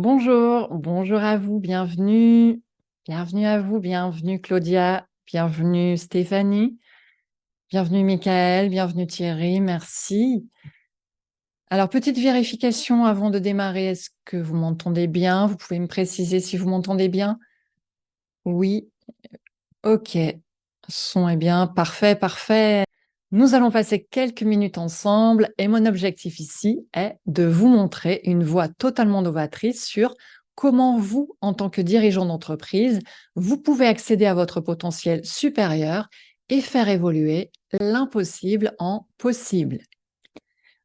Bonjour à vous, bienvenue. Bienvenue à vous, bienvenue Claudia, bienvenue Stéphanie, bienvenue Michael, bienvenue Thierry, merci. Alors, petite vérification avant de démarrer, est-ce que vous m'entendez bien? Vous pouvez me préciser si vous m'entendez bien? Oui, ok. Son est bien, parfait, parfait. Nous allons passer quelques minutes ensemble et mon objectif ici est de vous montrer une voie totalement novatrice sur comment vous, en tant que dirigeant d'entreprise, vous pouvez accéder à votre potentiel supérieur et faire évoluer l'impossible en possible.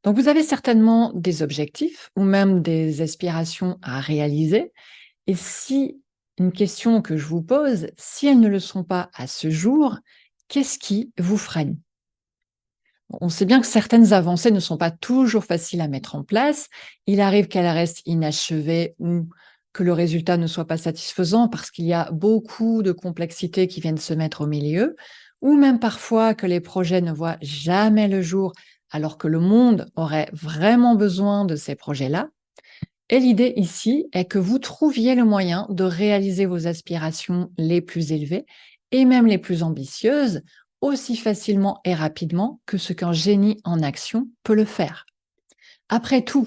Donc, vous avez certainement des objectifs ou même des aspirations à réaliser. Et si une question que je vous pose, si elles ne le sont pas à ce jour, qu'est-ce qui vous freine? On sait bien que certaines avancées ne sont pas toujours faciles à mettre en place. Il arrive qu'elles restent inachevées ou que le résultat ne soit pas satisfaisant parce qu'il y a beaucoup de complexités qui viennent se mettre au milieu, ou même parfois que les projets ne voient jamais le jour alors que le monde aurait vraiment besoin de ces projets-là. Et l'idée ici est que vous trouviez le moyen de réaliser vos aspirations les plus élevées et même les plus ambitieuses aussi facilement et rapidement que ce qu'un génie en action peut le faire. Après tout,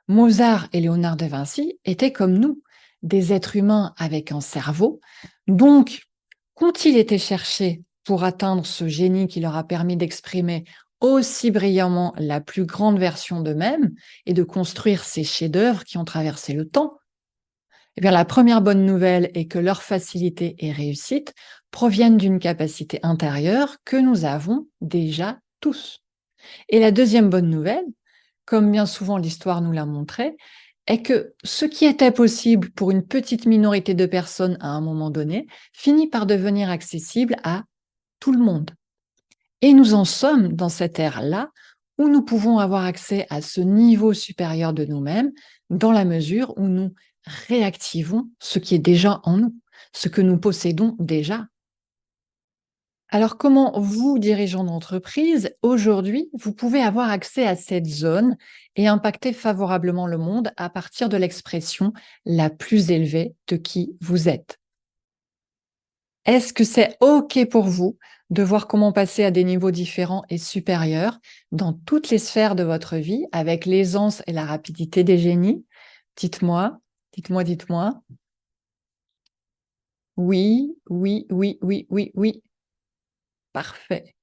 Mozart et Léonard de Vinci étaient comme nous, des êtres humains avec un cerveau. Donc, qu'ont-ils été chercher pour atteindre ce génie qui leur a permis d'exprimer aussi brillamment la plus grande version d'eux-mêmes et de construire ces chefs-d'œuvre qui ont traversé le temps? Eh bien, la première bonne nouvelle est que leur facilité et réussite proviennent d'une capacité intérieure que nous avons déjà tous. Et la deuxième bonne nouvelle, comme bien souvent l'histoire nous l'a montré, est que ce qui était possible pour une petite minorité de personnes à un moment donné finit par devenir accessible à tout le monde. Et nous en sommes dans cette ère-là où nous pouvons avoir accès à ce niveau supérieur de nous-mêmes dans la mesure où nous réactivons ce qui est déjà en nous, ce que nous possédons déjà. Alors, comment vous, dirigeants d'entreprise, aujourd'hui, vous pouvez avoir accès à cette zone et impacter favorablement le monde à partir de l'expression la plus élevée de qui vous êtes? Est-ce que c'est OK pour vous de voir comment passer à des niveaux différents et supérieurs dans toutes les sphères de votre vie avec l'aisance et la rapidité des génies? Dites-moi, dites-moi, dites-moi. Oui, oui, oui, oui, oui, oui. Parfait.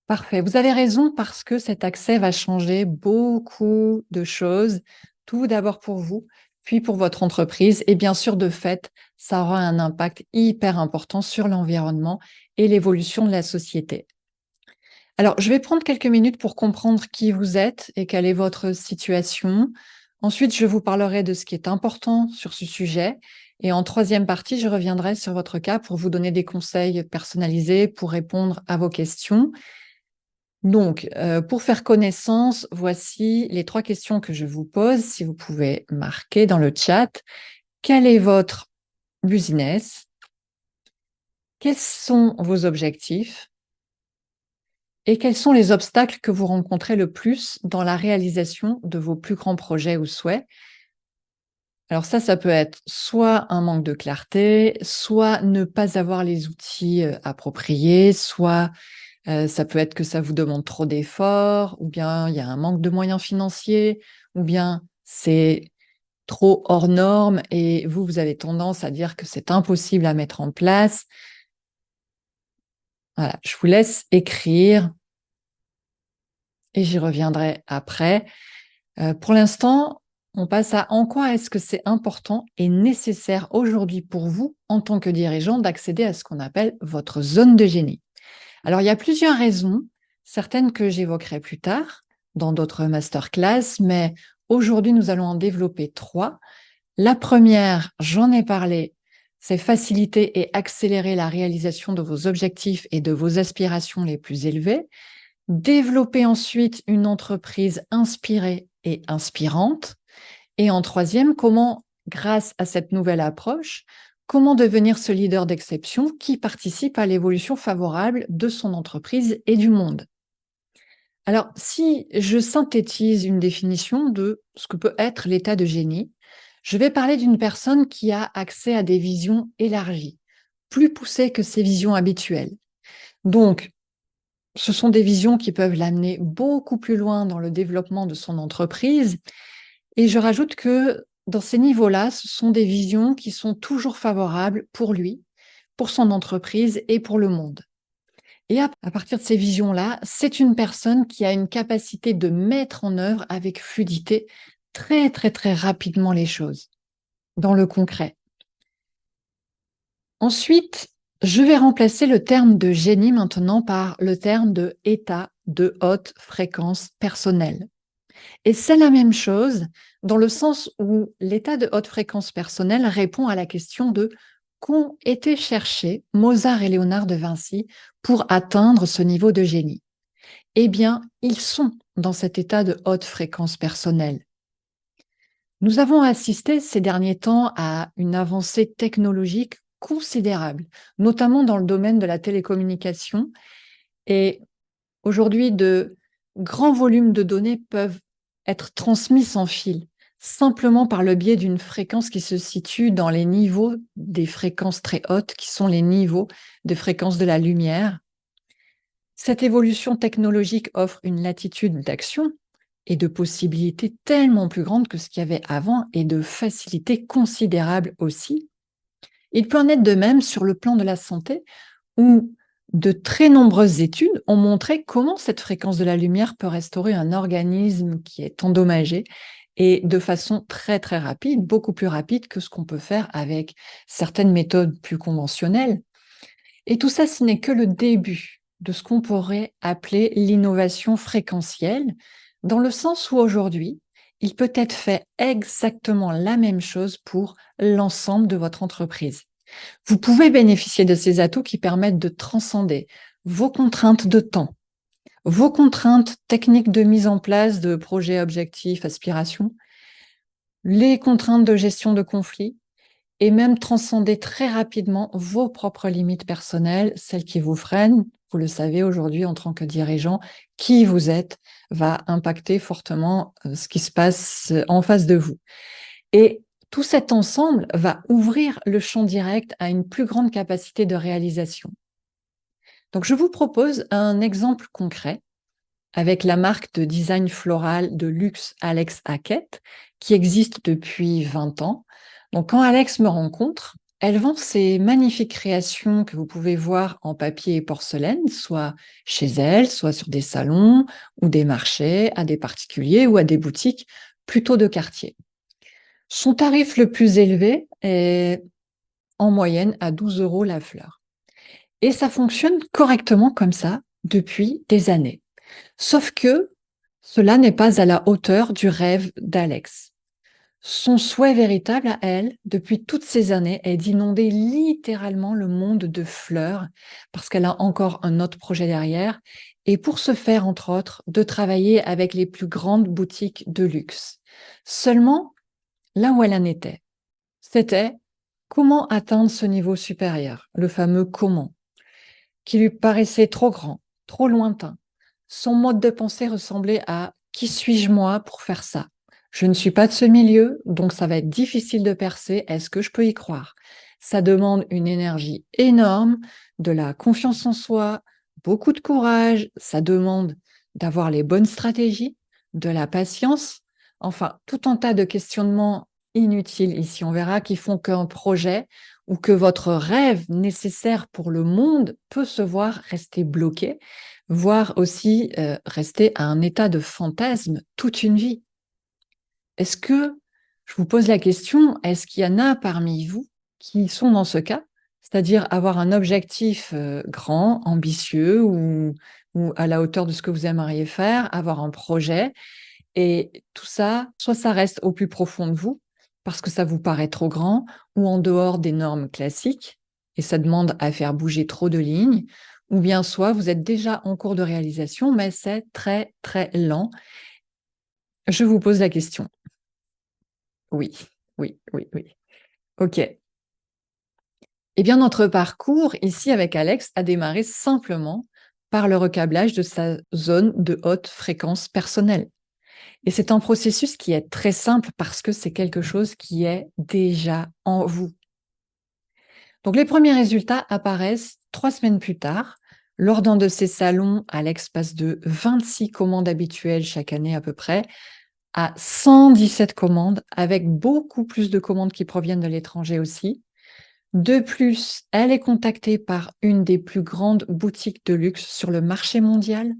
Parfait. Vous avez raison parce que cet accès va changer beaucoup de choses. Tout d'abord pour vous, puis pour votre entreprise. Et bien sûr, de fait, ça aura un impact hyper important sur l'environnement et l'évolution de la société. Alors, je vais prendre quelques minutes pour comprendre qui vous êtes et quelle est votre situation. Ensuite, je vous parlerai de ce qui est important sur ce sujet. Et en troisième partie, je reviendrai sur votre cas pour vous donner des conseils personnalisés pour répondre à vos questions. Donc, pour faire connaissance, voici les 3 questions que je vous pose, si vous pouvez marquer dans le chat. Quel est votre business? Quels sont vos objectifs? Et quels sont les obstacles que vous rencontrez le plus dans la réalisation de vos plus grands projets ou souhaits? Alors ça peut être soit un manque de clarté, soit ne pas avoir les outils, appropriés, soit ça peut être que ça vous demande trop d'efforts, ou bien il y a un manque de moyens financiers, ou bien c'est trop hors norme et vous avez tendance à dire que c'est impossible à mettre en place. Voilà, je vous laisse écrire et j'y reviendrai après. Pour l'instant, on passe à en quoi est-ce que c'est important et nécessaire aujourd'hui pour vous, en tant que dirigeant, d'accéder à ce qu'on appelle votre zone de génie. Alors, il y a plusieurs raisons, certaines que j'évoquerai plus tard dans d'autres masterclass, mais aujourd'hui, nous allons en développer 3. La première, j'en ai parlé, c'est faciliter et accélérer la réalisation de vos objectifs et de vos aspirations les plus élevées. Développer ensuite une entreprise inspirée et inspirante. Et en troisième, comment, grâce à cette nouvelle approche, comment devenir ce leader d'exception qui participe à l'évolution favorable de son entreprise et du monde. Alors, si je synthétise une définition de ce que peut être l'état de génie, Je vais parler d'une personne qui a accès à des visions élargies, plus poussées que ses visions habituelles. Donc, ce sont des visions qui peuvent l'amener beaucoup plus loin dans le développement de son entreprise. Et je rajoute que dans ces niveaux-là, ce sont des visions qui sont toujours favorables pour lui, pour son entreprise et pour le monde. Et à partir de ces visions-là, c'est une personne qui a une capacité de mettre en œuvre avec fluidité très, très, très rapidement les choses dans le concret. Ensuite, je vais remplacer le terme de génie maintenant par le terme de état de haute fréquence personnelle. Et c'est la même chose dans le sens où l'état de haute fréquence personnelle répond à la question de qu'ont été cherchés Mozart et Léonard de Vinci pour atteindre ce niveau de génie. Eh bien, ils sont dans cet état de haute fréquence personnelle. Nous avons assisté ces derniers temps à une avancée technologique considérable, notamment dans le domaine de la télécommunication. Et aujourd'hui, de grands volumes de données peuvent être transmis sans fil, simplement par le biais d'une fréquence qui se situe dans les niveaux des fréquences très hautes, qui sont les niveaux de fréquence de la lumière. Cette évolution technologique offre une latitude d'action et de possibilités tellement plus grande que ce qu'il y avait avant et de facilité considérable aussi. Il peut en être de même sur le plan de la santé, où de très nombreuses études ont montré comment cette fréquence de la lumière peut restaurer un organisme qui est endommagé et de façon très très rapide, beaucoup plus rapide que ce qu'on peut faire avec certaines méthodes plus conventionnelles. Et tout ça, ce n'est que le début de ce qu'on pourrait appeler l'innovation fréquentielle, dans le sens où aujourd'hui, il peut être fait exactement la même chose pour l'ensemble de votre entreprise. Vous pouvez bénéficier de ces atouts qui permettent de transcender vos contraintes de temps, vos contraintes techniques de mise en place de projets, objectifs, aspirations, les contraintes de gestion de conflits, et même transcender très rapidement vos propres limites personnelles, celles qui vous freinent. Vous le savez aujourd'hui en tant que dirigeant, qui vous êtes va impacter fortement ce qui se passe en face de vous. Et tout cet ensemble va ouvrir le champ direct à une plus grande capacité de réalisation. Donc, je vous propose un exemple concret avec la marque de design floral de luxe Alex Hackett, qui existe depuis 20 ans. Donc, quand Alex me rencontre, elle vend ses magnifiques créations que vous pouvez voir en papier et porcelaine, soit chez elle, soit sur des salons ou des marchés, à des particuliers ou à des boutiques plutôt de quartier. Son tarif le plus élevé est en moyenne à 12 € la fleur. Et ça fonctionne correctement comme ça depuis des années. Sauf que cela n'est pas à la hauteur du rêve d'Alex. Son souhait véritable à elle, depuis toutes ces années, est d'inonder littéralement le monde de fleurs, parce qu'elle a encore un autre projet derrière, et pour ce faire, entre autres, de travailler avec les plus grandes boutiques de luxe. Seulement, là où elle en était, c'était comment atteindre ce niveau supérieur, le fameux comment, qui lui paraissait trop grand, trop lointain. Son mode de pensée ressemblait à qui suis-je moi pour faire ça? Je ne suis pas de ce milieu, donc ça va être difficile de percer. Est-ce que je peux y croire? Ça demande une énergie énorme, de la confiance en soi, beaucoup de courage. Ça demande d'avoir les bonnes stratégies, de la patience. Enfin, tout un tas de questionnements inutiles ici, on verra, qui font qu'un projet ou que votre rêve nécessaire pour le monde peut se voir rester bloqué, voire aussi rester à un état de fantasme toute une vie. Est-ce que, je vous pose la question, est-ce qu'il y en a parmi vous qui sont dans ce cas, c'est-à-dire avoir un objectif grand, ambitieux ou à la hauteur de ce que vous aimeriez faire, avoir un projet, et tout ça, soit ça reste au plus profond de vous, parce que ça vous paraît trop grand, ou en dehors des normes classiques, et ça demande à faire bouger trop de lignes, ou bien soit vous êtes déjà en cours de réalisation, mais c'est très, très lent. Je vous pose la question. Oui, oui, oui, oui. OK. Eh bien, notre parcours ici avec Alex a démarré simplement par le recablage de sa zone de haute fréquence personnelle. Et c'est un processus qui est très simple parce que c'est quelque chose qui est déjà en vous. Donc les premiers résultats apparaissent 3 semaines plus tard, lors d'un de ces salons. Alex passe de 26 commandes habituelles chaque année à peu près à 117 commandes, avec beaucoup plus de commandes qui proviennent de l'étranger aussi. De plus, elle est contactée par une des plus grandes boutiques de luxe sur le marché mondial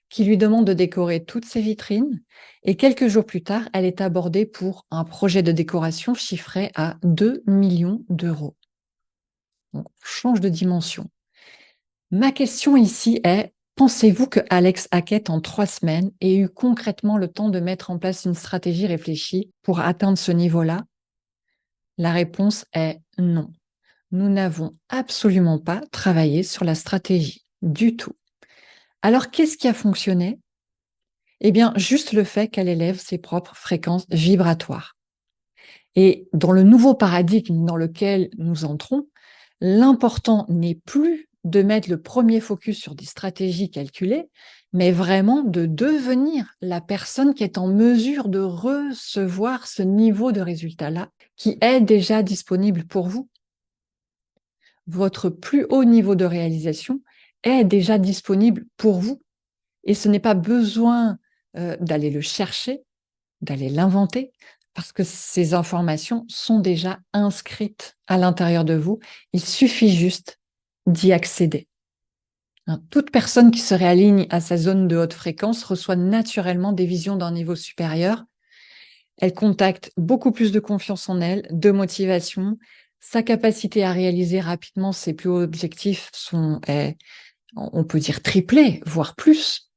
qui lui demande de décorer toutes ses vitrines. Et quelques jours plus tard, elle est abordée pour un projet de décoration chiffré à 2 millions d'euros. Donc, on change de dimension. Ma question ici est, pensez-vous que Alex Hackett, en 3 semaines, ait eu concrètement le temps de mettre en place une stratégie réfléchie pour atteindre ce niveau-là? La réponse est non. Nous n'avons absolument pas travaillé sur la stratégie du tout. Alors, qu'est-ce qui a fonctionné? Eh bien, juste le fait qu'elle élève ses propres fréquences vibratoires. Et dans le nouveau paradigme dans lequel nous entrons, l'important n'est plus de mettre le premier focus sur des stratégies calculées, mais vraiment de devenir la personne qui est en mesure de recevoir ce niveau de résultat-là, qui est déjà disponible pour vous. Votre plus haut niveau de réalisation est déjà disponible pour vous. Et ce n'est pas besoin d'aller le chercher, d'aller l'inventer, parce que ces informations sont déjà inscrites à l'intérieur de vous. Il suffit juste d'y accéder. Hein, toute personne qui se réaligne à sa zone de haute fréquence reçoit naturellement des visions d'un niveau supérieur. Elle contacte beaucoup plus de confiance en elle, de motivation. Sa capacité à réaliser rapidement ses plus hauts objectifs est, on peut dire, triplée, voire plus.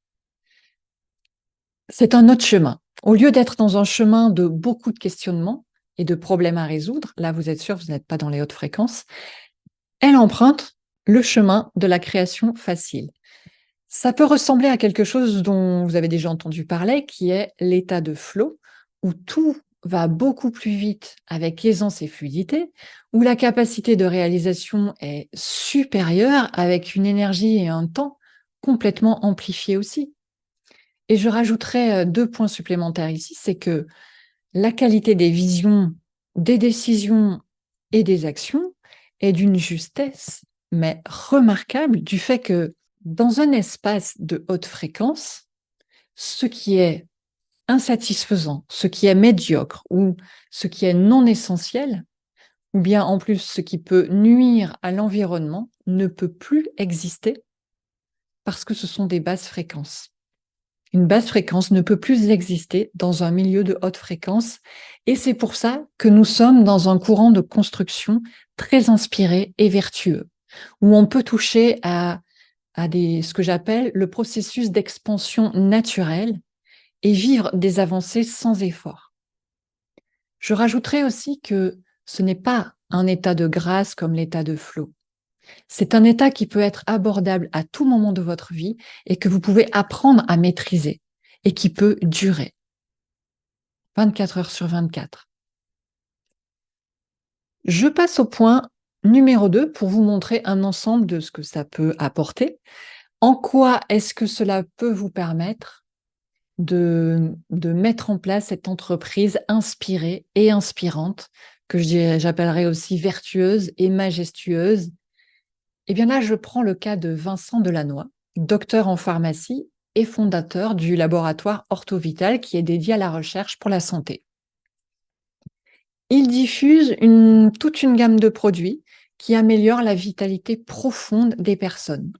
C'est un autre chemin. Au lieu d'être dans un chemin de beaucoup de questionnements et de problèmes à résoudre, là vous êtes sûr, vous n'êtes pas dans les hautes fréquences, elle emprunte le chemin de la création facile. Ça peut ressembler à quelque chose dont vous avez déjà entendu parler, qui est l'état de flow, où tout va beaucoup plus vite avec aisance et fluidité, où la capacité de réalisation est supérieure avec une énergie et un temps complètement amplifiés aussi. Et je rajouterais 2 points supplémentaires ici, c'est que la qualité des visions, des décisions et des actions est d'une justesse, mais remarquable, du fait que dans un espace de haute fréquence, ce qui est insatisfaisant, ce qui est médiocre ou ce qui est non essentiel, ou bien en plus ce qui peut nuire à l'environnement, ne peut plus exister parce que ce sont des basses fréquences. Une basse fréquence ne peut plus exister dans un milieu de haute fréquence, et c'est pour ça que nous sommes dans un courant de construction très inspiré et vertueux, où on peut toucher ce que j'appelle le processus d'expansion naturelle et vivre des avancées sans effort. Je rajouterai aussi que ce n'est pas un état de grâce comme l'état de flow. C'est un état qui peut être abordable à tout moment de votre vie et que vous pouvez apprendre à maîtriser et qui peut durer 24 heures sur 24. Je passe au point numéro 2 pour vous montrer un ensemble de ce que ça peut apporter. En quoi est-ce que cela peut vous permettre de mettre en place cette entreprise inspirée et inspirante, que j'appellerais aussi vertueuse et majestueuse? Eh bien là, je prends le cas de Vincent Delannoy, docteur en pharmacie et fondateur du laboratoire Orthovital qui est dédié à la recherche pour la santé. Il diffuse toute une gamme de produits qui améliorent la vitalité profonde des personnes.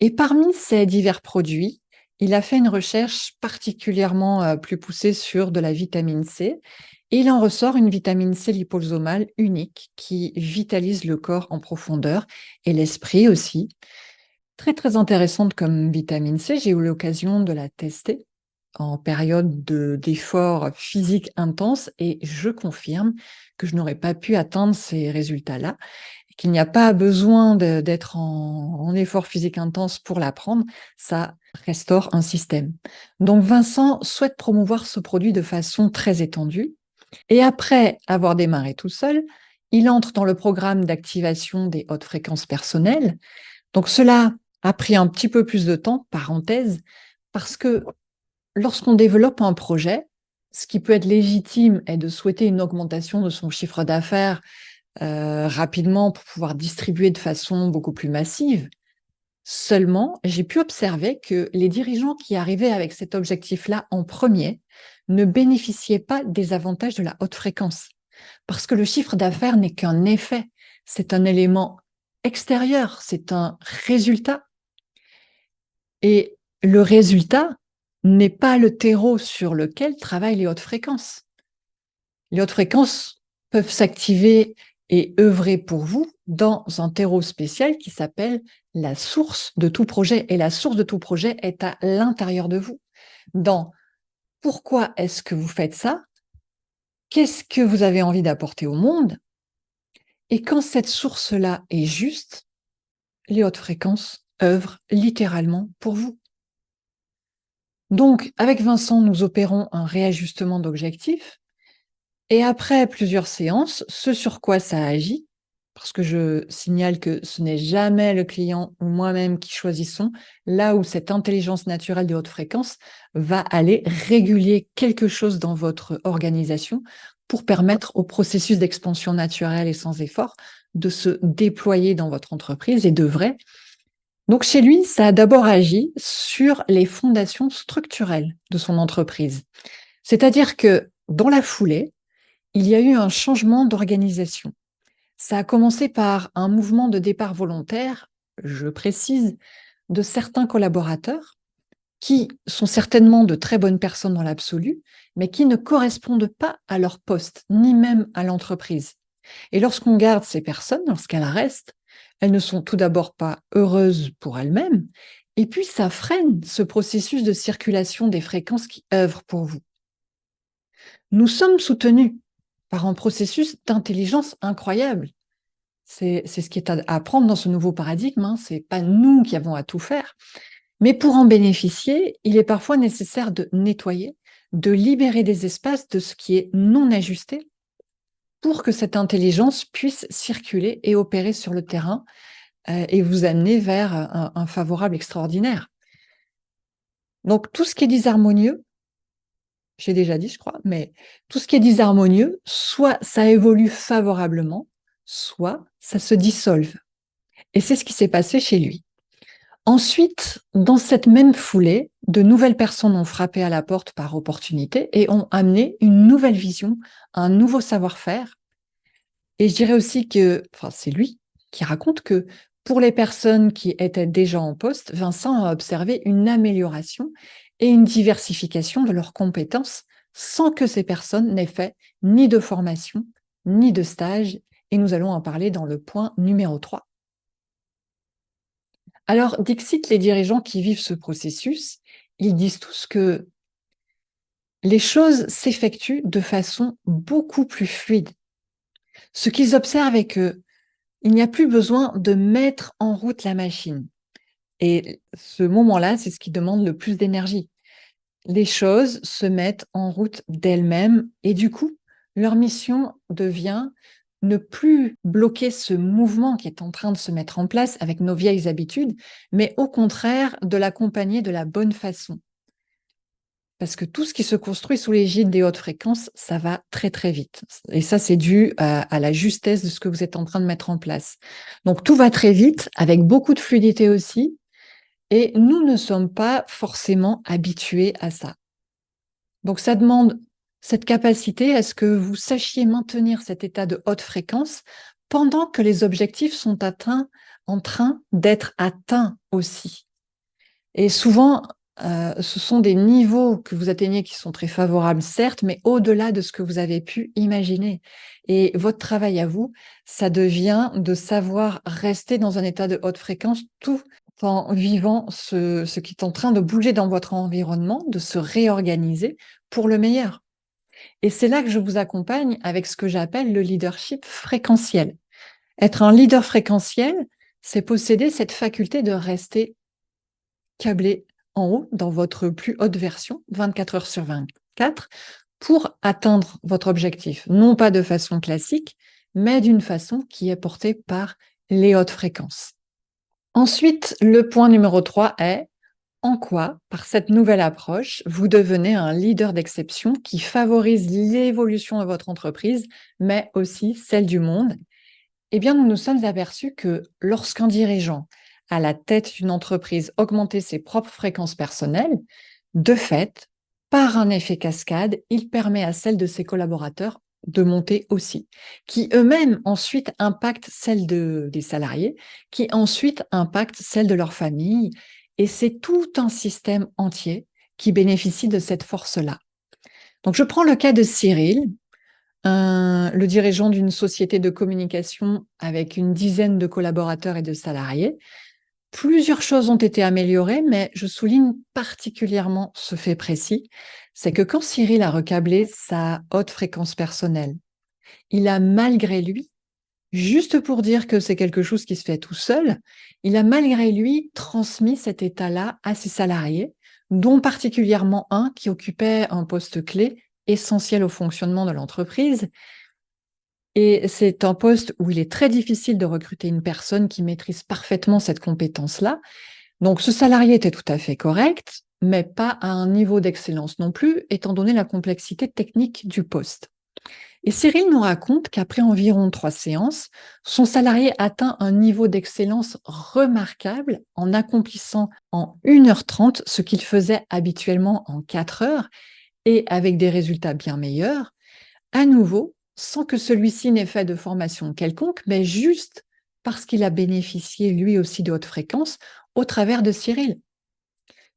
Et parmi ces divers produits, il a fait une recherche particulièrement plus poussée sur de la vitamine C. Et il en ressort une vitamine C liposomale unique qui vitalise le corps en profondeur et l'esprit aussi. Très, très intéressante comme vitamine C. J'ai eu l'occasion de la tester en période d'effort physique intense et je confirme que je n'aurais pas pu atteindre ces résultats-là, qu'il n'y a pas besoin d'être en effort physique intense pour l'apprendre, ça restaure un système. Donc Vincent souhaite promouvoir ce produit de façon très étendue et après avoir démarré tout seul, il entre dans le programme d'activation des hautes fréquences personnelles. Donc cela a pris un petit peu plus de temps, parenthèse, parce que lorsqu'on développe un projet, ce qui peut être légitime est de souhaiter une augmentation de son chiffre d'affaires rapidement pour pouvoir distribuer de façon beaucoup plus massive. Seulement, j'ai pu observer que les dirigeants qui arrivaient avec cet objectif-là en premier ne bénéficiaient pas des avantages de la haute fréquence. Parce que le chiffre d'affaires n'est qu'un effet, c'est un élément extérieur, c'est un résultat. Et le résultat n'est pas le terreau sur lequel travaillent les hautes fréquences. Les hautes fréquences peuvent s'activer et œuvrer pour vous dans un terreau spécial qui s'appelle la source de tout projet. Et la source de tout projet est à l'intérieur de vous. Dans pourquoi est-ce que vous faites ça? Qu'est-ce que vous avez envie d'apporter au monde? Et quand cette source-là est juste, les hautes fréquences œuvrent littéralement pour vous. Donc, avec Vincent, nous opérons un réajustement d'objectifs. Et après plusieurs séances, ce sur quoi ça agit, parce que je signale que ce n'est jamais le client ou moi-même qui choisissons, là où cette intelligence naturelle de haute fréquence va aller réguler quelque chose dans votre organisation pour permettre au processus d'expansion naturelle et sans effort de se déployer dans votre entreprise et de vrai. Donc chez lui, ça a d'abord agi sur les fondations structurelles de son entreprise. C'est-à-dire que dans la foulée, il y a eu un changement d'organisation. Ça a commencé par un mouvement de départ volontaire, je précise, de certains collaborateurs qui sont certainement de très bonnes personnes dans l'absolu, mais qui ne correspondent pas à leur poste, ni même à l'entreprise. Et lorsqu'on garde ces personnes, lorsqu'elles restent, elles ne sont tout d'abord pas heureuses pour elles-mêmes, et puis ça freine ce processus de circulation des fréquences qui œuvrent pour vous. Nous sommes soutenus par un processus d'intelligence incroyable. C'est ce qui est à apprendre dans ce nouveau paradigme, hein. Ce n'est pas nous qui avons à tout faire. Mais pour en bénéficier, il est parfois nécessaire de nettoyer, de libérer des espaces de ce qui est non ajusté pour que cette intelligence puisse circuler et opérer sur le terrain et vous amener vers un favorable extraordinaire. Donc tout ce qui est disharmonieux, j'ai déjà dit, je crois, mais tout ce qui est disharmonieux, soit ça évolue favorablement, soit ça se dissolve. Et c'est ce qui s'est passé chez lui. Ensuite, dans cette même foulée, de nouvelles personnes ont frappé à la porte par opportunité et ont amené une nouvelle vision, un nouveau savoir-faire. Et je dirais aussi que, enfin, c'est lui qui raconte que pour les personnes qui étaient déjà en poste, Vincent a observé une amélioration et une diversification de leurs compétences sans que ces personnes n'aient fait ni de formation, ni de stage. Et nous allons en parler dans le point numéro 3. Alors, dixit les dirigeants qui vivent ce processus, ils disent tous que les choses s'effectuent de façon beaucoup plus fluide. Ce qu'ils observent est qu'il n'y a plus besoin de mettre en route la machine. Et ce moment-là, c'est ce qui demande le plus d'énergie. Les choses se mettent en route d'elles-mêmes et du coup, leur mission devient ne plus bloquer ce mouvement qui est en train de se mettre en place avec nos vieilles habitudes, mais au contraire de l'accompagner de la bonne façon. Parce que tout ce qui se construit sous l'égide des hautes fréquences, ça va très très vite. Et ça, c'est dû à la justesse de ce que vous êtes en train de mettre en place. Donc tout va très vite, avec beaucoup de fluidité aussi, et nous ne sommes pas forcément habitués à ça. Donc ça demande cette capacité à ce que vous sachiez maintenir cet état de haute fréquence pendant que les objectifs sont en train d'être atteints aussi. Et souvent, ce sont des niveaux que vous atteignez qui sont très favorables, certes, mais au-delà de ce que vous avez pu imaginer. Et votre travail à vous, ça devient de savoir rester dans un état de haute fréquence tout en vivant ce qui est en train de bouger dans votre environnement, de se réorganiser pour le meilleur. Et c'est là que je vous accompagne avec ce que j'appelle le leadership fréquentiel. Être un leader fréquentiel, c'est posséder cette faculté de rester câblé en haut dans votre plus haute version, 24 heures sur 24, pour atteindre votre objectif. Non pas de façon classique, mais d'une façon qui est portée par les hautes fréquences. Ensuite, le point numéro 3 est En quoi, par cette nouvelle approche, vous devenez un leader d'exception qui favorise l'évolution de votre entreprise, mais aussi celle du monde? Eh bien, nous nous sommes aperçus que lorsqu'un dirigeant à la tête d'une entreprise augmentait ses propres fréquences personnelles, de fait, par un effet cascade, il permet à celles de ses collaborateurs de monter aussi, qui eux-mêmes ensuite impactent celles des salariés, qui ensuite impactent celles de leur famille. Et c'est tout un système entier qui bénéficie de cette force-là. Donc, je prends le cas de Cyril, le dirigeant d'une société de communication avec une dizaine de collaborateurs et de salariés. Plusieurs choses ont été améliorées, mais je souligne particulièrement ce fait précis, c'est que quand Cyril a recablé sa haute fréquence personnelle, il a malgré lui, juste pour dire que c'est quelque chose qui se fait tout seul, il a malgré lui transmis cet état-là à ses salariés, dont particulièrement un qui occupait un poste clé essentiel au fonctionnement de l'entreprise. Et c'est un poste où il est très difficile de recruter une personne qui maîtrise parfaitement cette compétence-là. Donc, ce salarié était tout à fait correct, mais pas à un niveau d'excellence non plus, étant donné la complexité technique du poste. Et Cyril nous raconte qu'après environ 3 séances, son salarié atteint un niveau d'excellence remarquable en accomplissant en 1h30 ce qu'il faisait habituellement en 4 heures et avec des résultats bien meilleurs, à nouveau, sans que celui-ci n'ait fait de formation quelconque, mais juste parce qu'il a bénéficié lui aussi de haute fréquence au travers de Cyril.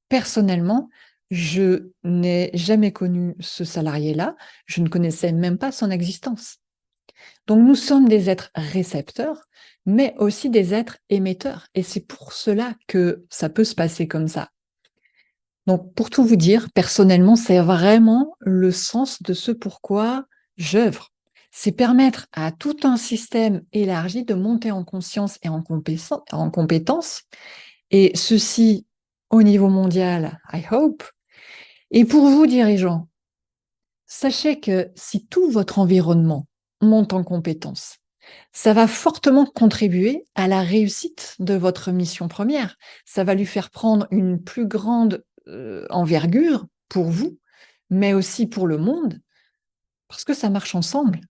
Personnellement, je n'ai jamais connu ce salarié-là, je ne connaissais même pas son existence. Donc nous sommes des êtres récepteurs, mais aussi des êtres émetteurs. Et c'est pour cela que ça peut se passer comme ça. Donc pour tout vous dire, personnellement, c'est vraiment le sens de ce pourquoi j'œuvre. C'est permettre à tout un système élargi de monter en conscience et en compétence, et ceci au niveau mondial, I hope. Et pour vous, dirigeants, sachez que si tout votre environnement monte en compétence, ça va fortement contribuer à la réussite de votre mission première. Ça va lui faire prendre une plus grande envergure pour vous, mais aussi pour le monde, parce que ça marche ensemble.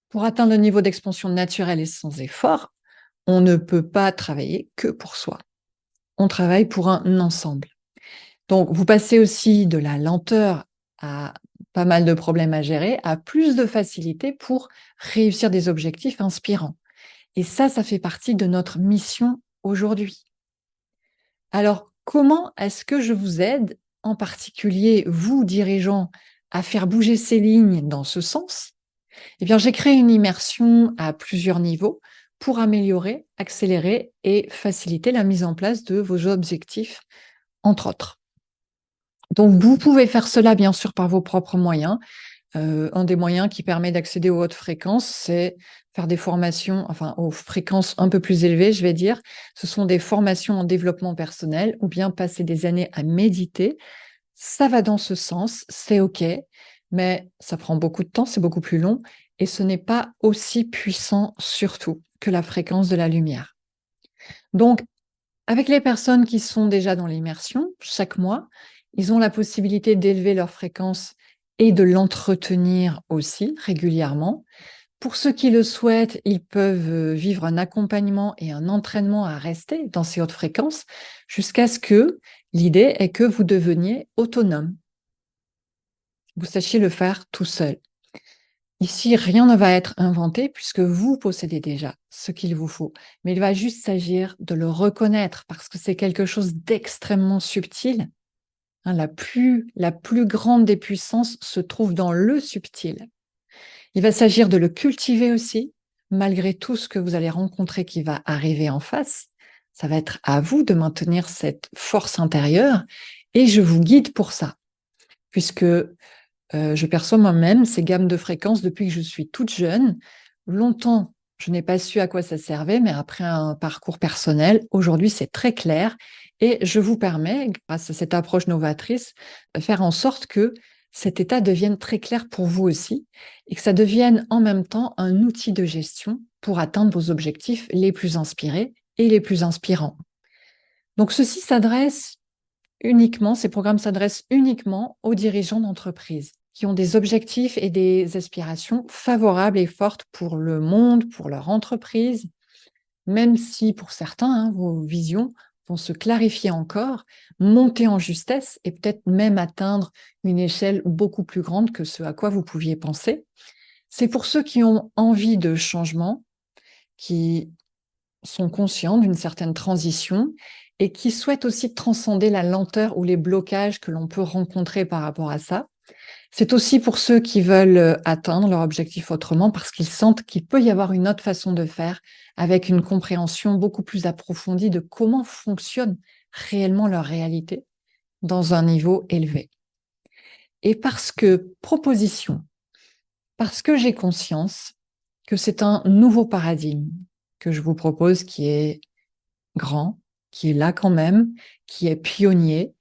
Pour atteindre le niveau d'expansion naturelle et sans effort, on ne peut pas travailler que pour soi. On travaille pour un ensemble. Donc, vous passez aussi de la lenteur à pas mal de problèmes à gérer, à plus de facilité pour réussir des objectifs inspirants. Et ça fait partie de notre mission aujourd'hui. Alors, comment est-ce que je vous aide, en particulier vous, dirigeants, à faire bouger ces lignes dans ce sens? Eh bien, j'ai créé une immersion à plusieurs niveaux pour améliorer, accélérer et faciliter la mise en place de vos objectifs, entre autres. Donc, vous pouvez faire cela, bien sûr, par vos propres moyens. Un des moyens qui permet d'accéder aux hautes fréquences, c'est faire des formations, enfin aux fréquences un peu plus élevées, je vais dire. Ce sont des formations en développement personnel ou bien passer des années à méditer. Ça va dans ce sens, c'est OK, mais ça prend beaucoup de temps, c'est beaucoup plus long et ce n'est pas aussi puissant surtout que la fréquence de la lumière. Donc, avec les personnes qui sont déjà dans l'immersion, chaque mois, ils ont la possibilité d'élever leur fréquence et de l'entretenir aussi régulièrement. Pour ceux qui le souhaitent, ils peuvent vivre un accompagnement et un entraînement à rester dans ces hautes fréquences jusqu'à ce que l'idée est que vous deveniez autonome. Vous sachiez le faire tout seul. Ici, rien ne va être inventé puisque vous possédez déjà ce qu'il vous faut. Mais il va juste s'agir de le reconnaître parce que c'est quelque chose d'extrêmement subtil. Hein, la plus grande des puissances se trouve dans le subtil. Il va s'agir de le cultiver aussi, malgré tout ce que vous allez rencontrer qui va arriver en face. Ça va être à vous de maintenir cette force intérieure et je vous guide pour ça, puisque je perçois moi-même ces gammes de fréquences depuis que je suis toute jeune. Longtemps, je n'ai pas su à quoi ça servait, mais après un parcours personnel, aujourd'hui, c'est très clair. Et je vous permets, grâce à cette approche novatrice, de faire en sorte que cet état devienne très clair pour vous aussi et que ça devienne en même temps un outil de gestion pour atteindre vos objectifs les plus inspirés et les plus inspirants. Donc, ceci s'adresse ces programmes s'adressent uniquement aux dirigeants d'entreprise qui ont des objectifs et des aspirations favorables et fortes pour le monde, pour leur entreprise, même si pour certains, vos visions vont se clarifier encore, monter en justesse et peut-être même atteindre une échelle beaucoup plus grande que ce à quoi vous pouviez penser. C'est pour ceux qui ont envie de changement, qui sont conscients d'une certaine transition et qui souhaitent aussi transcender la lenteur ou les blocages que l'on peut rencontrer par rapport à ça. C'est aussi pour ceux qui veulent atteindre leur objectif autrement parce qu'ils sentent qu'il peut y avoir une autre façon de faire avec une compréhension beaucoup plus approfondie de comment fonctionne réellement leur réalité dans un niveau élevé. Et parce que parce que j'ai conscience que c'est un nouveau paradigme que je vous propose qui est grand, qui est là quand même, qui est pionnier,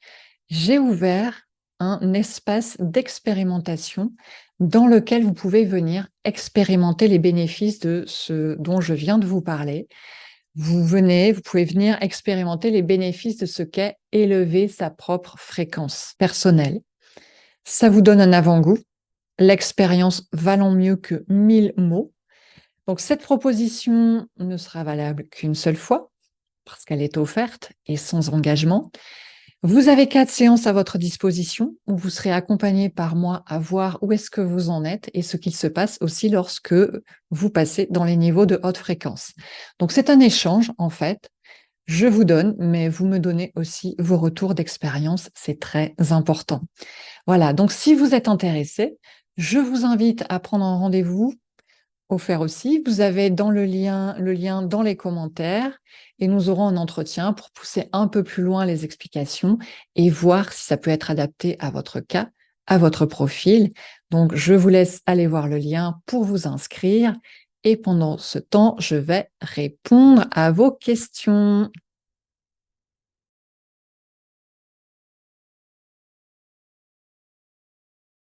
j'ai ouvert un espace d'expérimentation dans lequel vous pouvez venir expérimenter les bénéfices de ce dont je viens de vous parler. Vous pouvez venir expérimenter les bénéfices de ce qu'est élever sa propre fréquence personnelle. Ça vous donne un avant-goût, l'expérience valant mieux que 1000 mots. Donc cette proposition ne sera valable qu'une seule fois, parce qu'elle est offerte et sans engagement. Vous avez 4 séances à votre disposition où vous serez accompagné par moi à voir où est-ce que vous en êtes et ce qu'il se passe aussi lorsque vous passez dans les niveaux de haute fréquence. Donc c'est un échange en fait. Je vous donne, mais vous me donnez aussi vos retours d'expérience. C'est très important. Voilà, donc si vous êtes intéressé, je vous invite à prendre un rendez-vous offert aussi. Vous avez dans le lien dans les commentaires et nous aurons un entretien pour pousser un peu plus loin les explications et voir si ça peut être adapté à votre cas, à votre profil. Donc, je vous laisse aller voir le lien pour vous inscrire et pendant ce temps, je vais répondre à vos questions.